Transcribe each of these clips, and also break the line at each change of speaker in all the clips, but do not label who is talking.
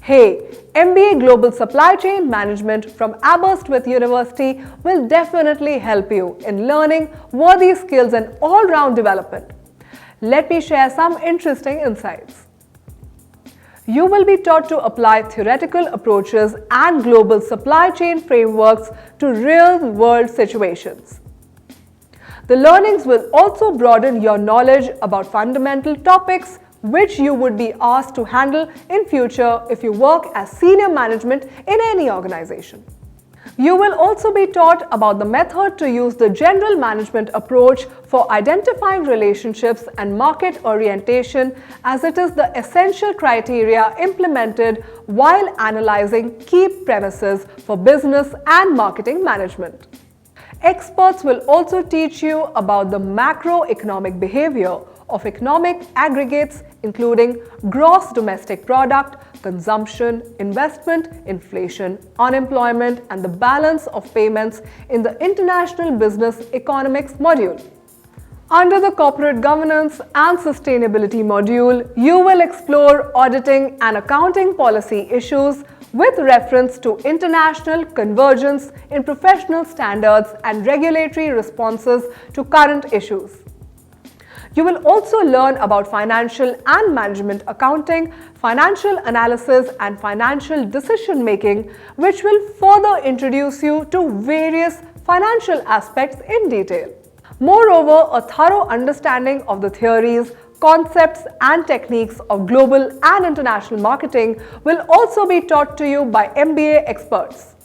Hey, MBA Global Supply Chain Management from Aberystwyth University will definitely help you in learning worthy skills and all-round development. Let me share some interesting insights. You will be taught to apply theoretical approaches and global supply chain frameworks to real-world situations. The learnings will also broaden your knowledge about fundamental topics which you would be asked to handle in future if you work as senior management in any organization. You will also be taught about the method to use the general management approach for identifying relationships and market orientation, as it is the essential criteria implemented while analyzing key premises for business and marketing management. Experts will also teach you about the macroeconomic behavior of economic aggregates including gross domestic product, consumption, investment, inflation, unemployment, and the balance of payments in the International Business Economics module. Under the Corporate Governance and Sustainability module, you will explore auditing and accounting policy issues with reference to international convergence in professional standards and regulatory responses to current issues. You will also learn about financial and management accounting, financial analysis, and financial decision making, which will further introduce you to various financial aspects in detail. Moreover, a thorough understanding of the theories, concepts, and techniques of global and international marketing will also be taught to you by MBA experts.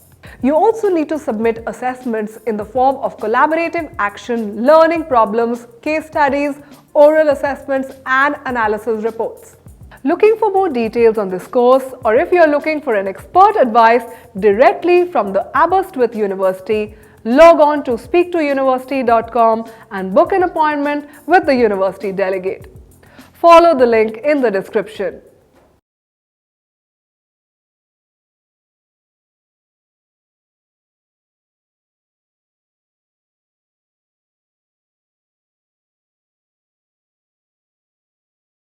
You also need to submit assessments in the form of collaborative action, learning problems, case studies, oral assessments, and analysis reports. Looking for more details on this course, or if you are looking for an expert advice directly from the Aberystwyth University, log on to speaktouniversity.com and book an appointment with the university delegate. Follow the link in the description.